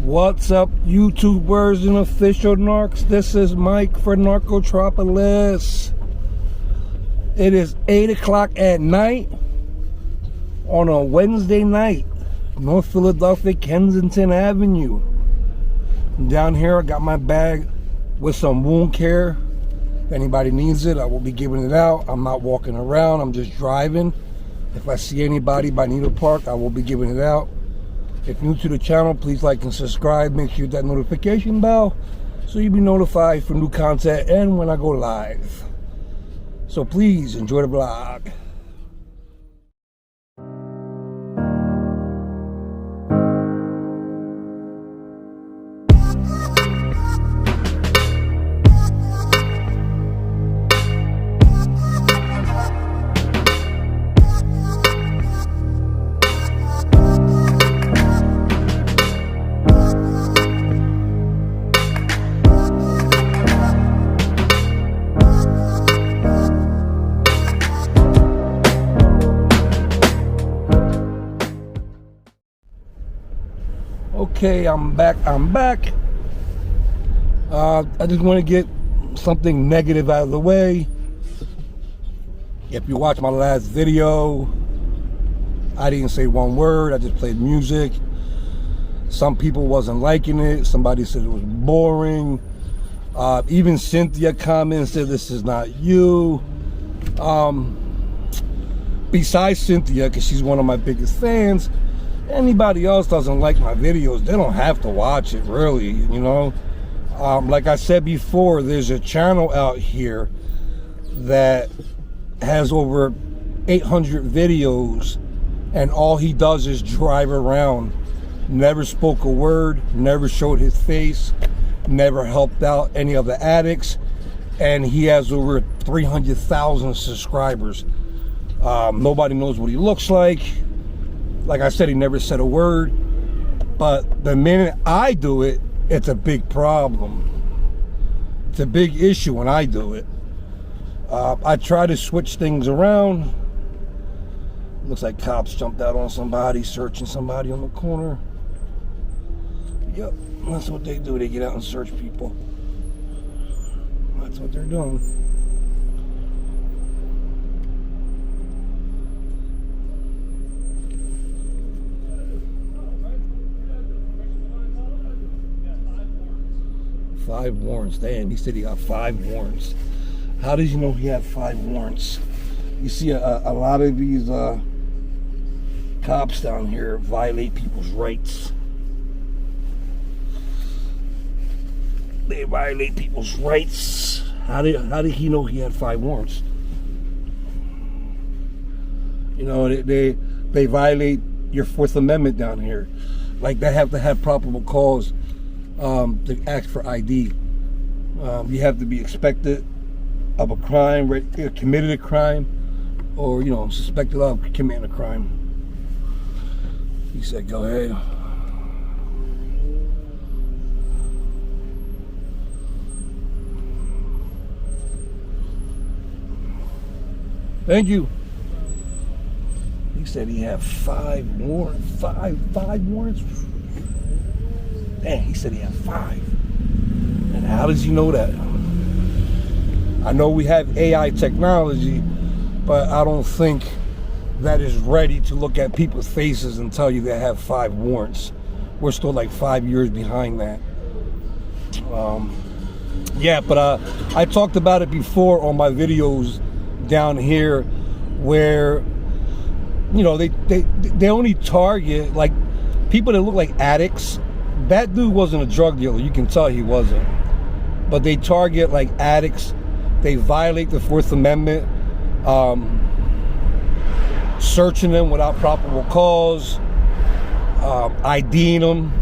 What's up, YouTubers and official narcs? This is Mike for Narcotropolis. It is 8 o'clock at night on a Wednesday night, North Philadelphia, Kensington Avenue. Down here, I got my bag with some wound care. If anybody needs it, I will be giving it out. I'm not walking around, I'm just driving. If I see anybody by Needle Park, I will be giving it out. If new to the channel, please like and subscribe. Make sure you hit that notification bell so you'll be notified for new content and when I go live. So please enjoy the vlog. Okay, I'm back. I just want to get something negative out of the way. If you watch my last video, I didn't say one word. I just played music. Some people wasn't liking it. Somebody said it was boring. Even Cynthia commented, "This is not you." Besides Cynthia, because she's one of my biggest fans, anybody else doesn't like my videos, they don't have to watch it, really, you know. Like I said before, there's a channel out here that has over 800 videos, and all he does is drive around. Never spoke a word, never showed his face, never helped out any of the addicts, and he has over 300,000 subscribers. Nobody knows what he looks like. Like I said, he never said a word. But the minute I do it, it's a big problem. It's a big issue when I do it. I try to switch things around. Looks like cops jumped out on somebody, searching somebody on the corner. Yep, that's what they do. They get out and search people. That's what they're doing. Five warrants. Damn, he said he got 5 warrants. How did you know he had 5 warrants? You see a lot of these cops down here violate people's rights. They violate people's rights. How did he know he had 5 warrants? You know, they violate your 4th Amendment down here. Like, they have to have probable cause to ask for ID. You have to be expected of a crime, committed a crime, or, you know, suspected of committing a crime. He said, go ahead. Thank you. He said he had 5 warrants. Five warrants? Dang, he said he had 5. And how does he know that? I know we have AI technology, but I don't think that is ready to look at people's faces and tell you they have 5 warrants. We're still like 5 years behind that. Yeah, but I talked about it before on my videos down here, where, you know, they only target like people that look like addicts. That dude wasn't a drug dealer, you can tell he wasn't. But they target like addicts. They violate the 4th Amendment, searching them without probable cause, IDing them,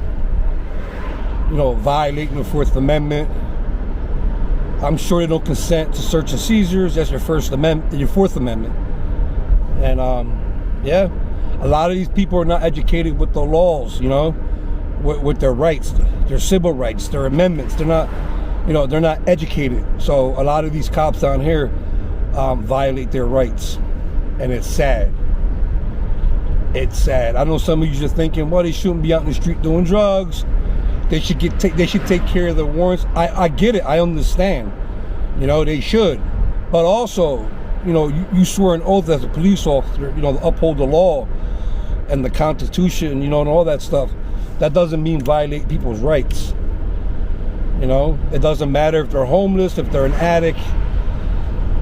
you know, violating the 4th Amendment. I'm sure they don't consent to search and seizures. That's your 1st Amendment, your 4th Amendment. And yeah, a lot of these people are not educated with the laws, you know, with their rights, their civil rights, their amendments. They're not, you know, they're not educated. So a lot of these cops down here violate their rights, and it's sad. It's sad. I know some of you just thinking, well, they shouldn't be out in the street doing drugs. they should take care of the warrants. I get it. I understand. You know, they should. But also, you know, you swear an oath as a police officer, you know, to uphold the law and the Constitution, you know, and all that stuff. That doesn't mean violate people's rights. You know, it doesn't matter if they're homeless, if they're an addict,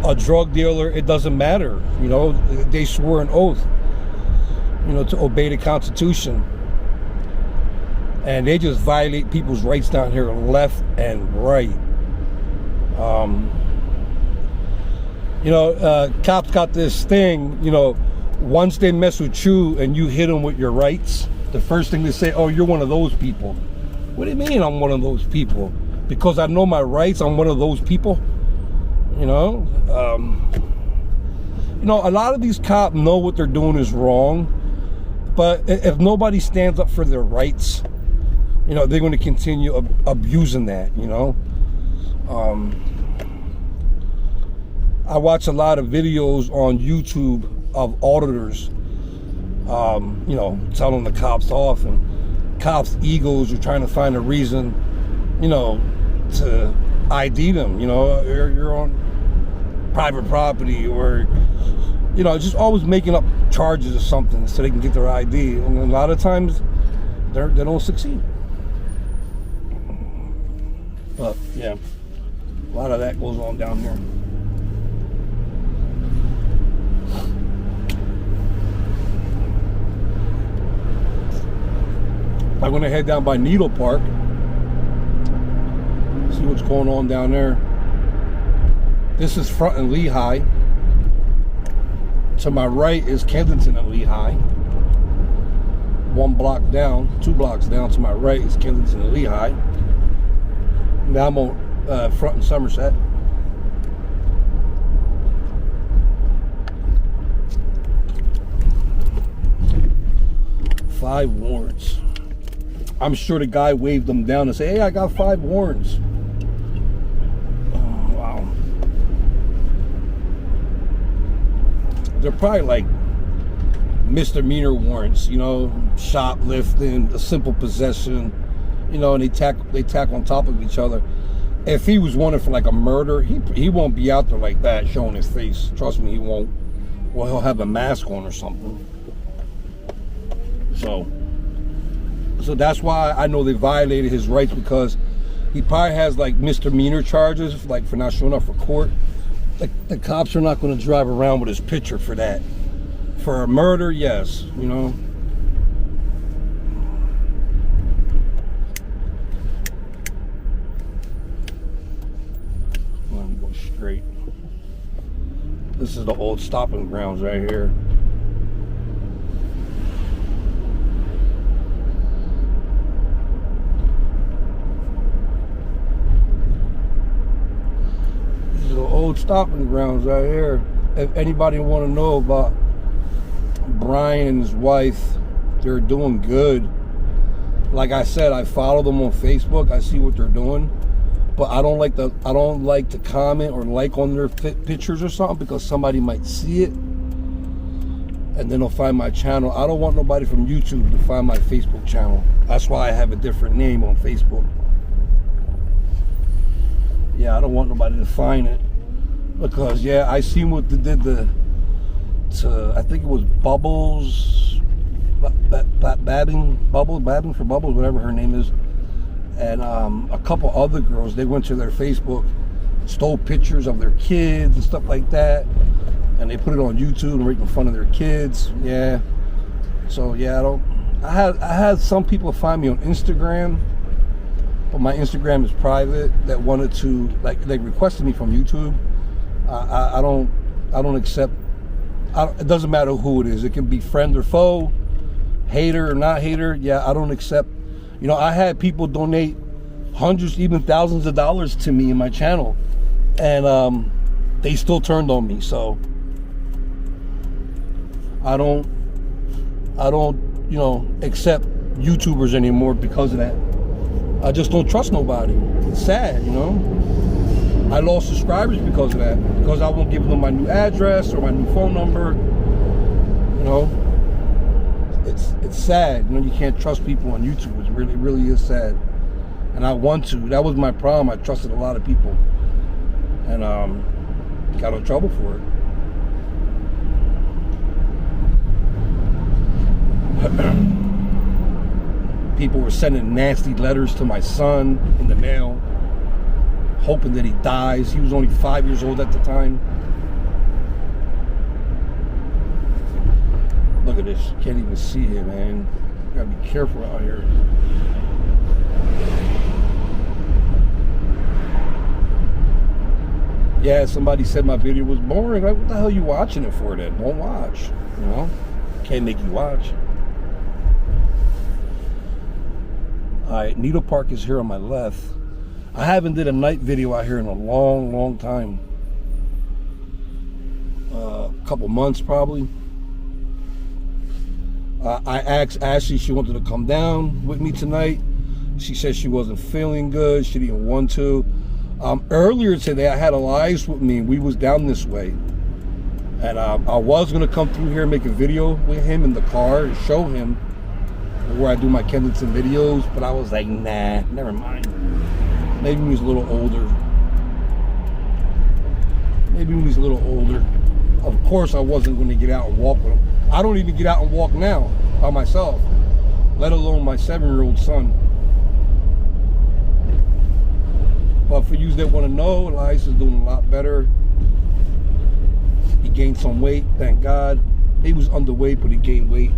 a drug dealer, it doesn't matter. You know, they swore an oath, you know, to obey the Constitution. And they just violate people's rights down here left and right. You know, cops got this thing, you know, once they mess with you and you hit them with your rights, the first thing they say, oh, you're one of those people. What do you mean I'm one of those people? Because I know my rights, I'm one of those people? You know? You know, a lot of these cops know what they're doing is wrong, but if nobody stands up for their rights, you know, they're going to continue abusing that, you know? I watch a lot of videos on YouTube of auditors, you know, telling the cops off, and cops' egos are trying to find a reason, you know, to ID them. You know, you're on private property, or, you know, just always making up charges or something so they can get their ID. And a lot of times they don't succeed. But yeah, a lot of that goes on down here. I'm gonna head down by Needle Park, see what's going on down there. This is Front and Lehigh. To my right is Kensington and Lehigh. 1 block down, 2 blocks down to my right is Kensington and Lehigh. Now I'm on Front and Somerset. Five warrants. I'm sure the guy waved them down and said, hey, I got 5 warrants. Oh, wow. They're probably like misdemeanor warrants, you know, shoplifting, a simple possession, you know, and they tack on top of each other. If he was wanted for like a murder, he won't be out there like that showing his face. Trust me, he won't. Well, he'll have a mask on or something. So that's why I know they violated his rights, because he probably has like misdemeanor charges, like for not showing up for court. The cops are not going to drive around with his picture for that. For a murder, yes, you know. Let me go straight. This is the old stopping grounds right here. Old stopping grounds right here. If anybody want to know about Brian and his wife, they're doing good. Like I said, I follow them on Facebook. I see what they're doing, but I don't like to comment or like on their pictures or something, because somebody might see it and then they'll find my channel. I don't want nobody from YouTube to find my Facebook channel. That's why I have a different name on Facebook. Yeah, I don't want nobody to find it. Because, yeah, I seen what they did to I think it was Bubbles, Babbing for Bubbles, whatever her name is. And a couple other girls, they went to their Facebook, stole pictures of their kids and stuff like that. And they put it on YouTube and making fun of their kids. Yeah. So, yeah, I had some people find me on Instagram, but my Instagram is private, that wanted to, like, they requested me from YouTube. I don't accept. It doesn't matter who it is. It can be friend or foe, hater or not hater. Yeah, I don't accept. You know, I had people donate hundreds, even thousands of dollars to me in my channel, and they still turned on me. So I don't, you know, accept YouTubers anymore because of that. I just don't trust nobody. It's sad, you know. I lost subscribers because of that, because I won't give them my new address or my new phone number. You know, it's sad. You know, you can't trust people on YouTube. It really is sad. and I want to. That was my problem. I trusted a lot of people, and got in trouble for it. People were sending nasty letters to my son in the mail, hoping that he dies. He was only 5 years old at the time. Look at this. Can't even see it, man. You gotta be careful out here. Yeah, somebody said my video was boring. Like, what the hell are you watching it for then? Don't watch. You know? Can't make you watch. Alright, Needle Park is here on my left. I haven't did a night video out here in a long time. A couple months probably. I asked Ashley, she wanted to come down with me tonight. She said she wasn't feeling good. She didn't want to. Earlier today, I had Elias with me. We was down this way. And I was going to come through here and make a video with him in the car and show him where I do my Kensington videos. But I was like, nah, never mind. Maybe when he's a little older. Maybe when he's a little older. Of course, I wasn't going to get out and walk with him. I don't even get out and walk now by myself, let alone my 7-year-old son. But for you that want to know, Elias is doing a lot better. He gained some weight, thank God. He was underweight, but he gained weight.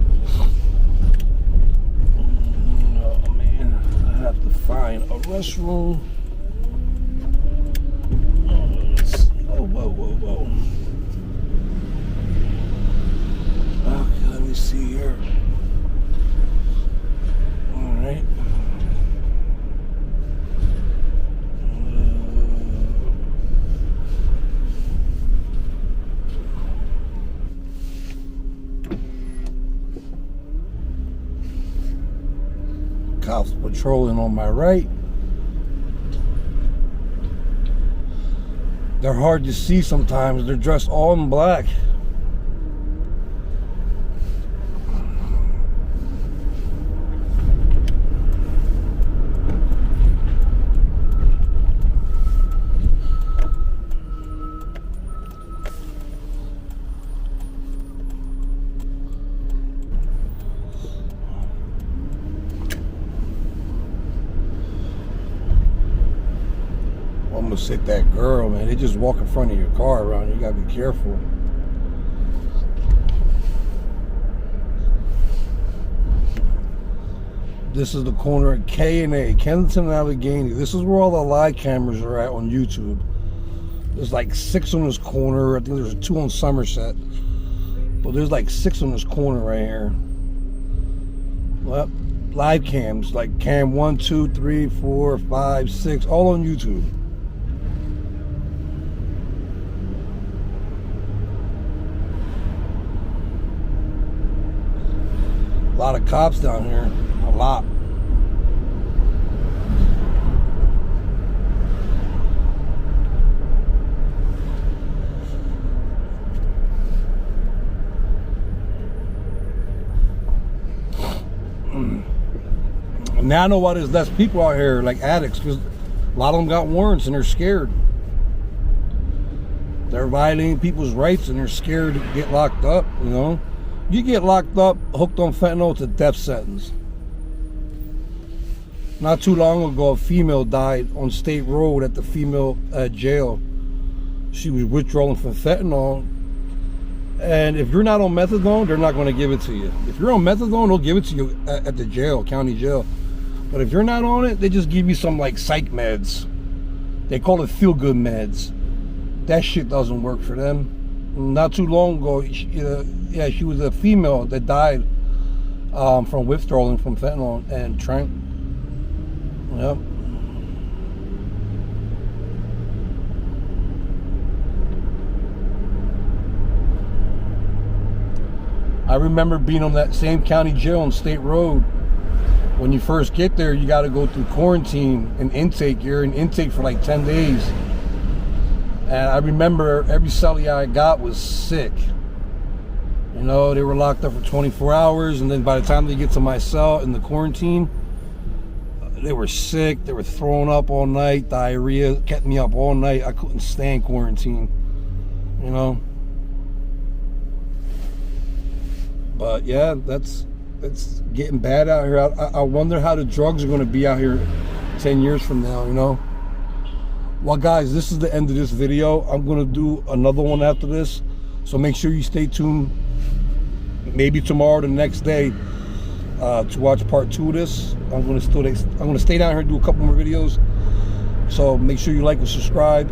Oh man, I have to find a restroom. Oh, whoa. Okay, let me see here. All right. Cops patrolling on my right. They're hard to see sometimes. They're dressed all in black. Almost hit that girl, man. They just walk in front of your car around. You gotta be careful. This is the corner of K and A, Kensington and Allegheny. This is where all the live cameras are at on YouTube. There's like 6 on this corner. I think there's 2 on Somerset. But there's like 6 on this corner right here. Well, live cams, like cam 1, 2, 3, 4, 5, 6, all on YouTube. A lot of cops down here, a lot. Now I know why there's less people out here, like addicts, because a lot of them got warrants and they're scared. They're violating people's rights and they're scared to get locked up, you know. You get locked up, hooked on fentanyl, it's a death sentence. Not too long ago, a female died on State Road at the female jail. She was withdrawing from fentanyl. And if you're not on methadone, they're not going to give it to you. If you're on methadone, they'll give it to you at the jail, county jail. But if you're not on it, they just give you some like psych meds. They call it feel-good meds. That shit doesn't work for them. Not too long ago, she was a female that died from withdrawing from fentanyl and Trent. Yep. I remember being on that same county jail on State Road. When you first get there, you got to go through quarantine and intake. You're in intake for like 10 days. And I remember every cellie I got was sick. You know, they were locked up for 24 hours. And then by the time they get to my cell in the quarantine, They were sick. They were throwing up all night. Diarrhea kept me up all night. I couldn't stand quarantine, you know. But yeah, it's getting bad out here. I wonder how the drugs are going to be out here 10 years from now, you know. Well, guys, this is the end of this video. I'm going to do another one after this, so make sure you stay tuned. Maybe tomorrow, the next day, to watch part 2 of this. I'm going to stay down here and do a couple more videos. So make sure you like and subscribe.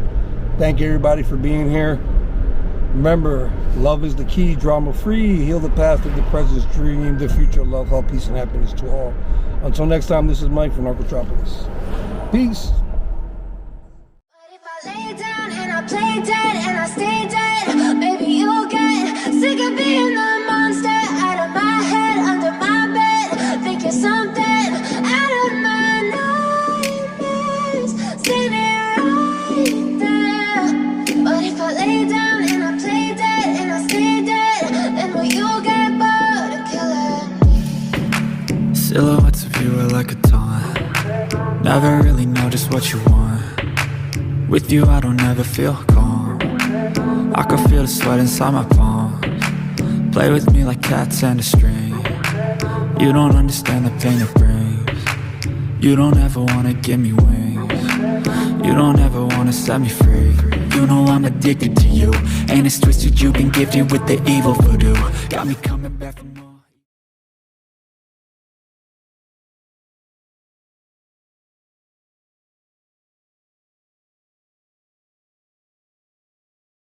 Thank everybody for being here. Remember, love is the key, drama free. Heal the past of the present, dream the future, love, health, peace, and happiness to all. Until next time, this is Mike from Narcotropolis. Peace. But if I lay down and I play dead and I stay dead, maybe you'll get sick of being the monster out of my head, under my bed, thinking something out of my nightmares, standing right there. But if I lay down and I play dead and I stay dead, then will you get bored of killing me? Silhouettes of you are like a taunt. Never really know just what you want. With you I don't ever feel calm. I can feel the sweat inside my palms. Play with me like cats and a string. You don't understand the pain it brings. You don't ever wanna give me wings. You don't ever wanna set me free. You know I'm addicted to you, and it's twisted, you've been gifted with the evil voodoo. Got me coming back from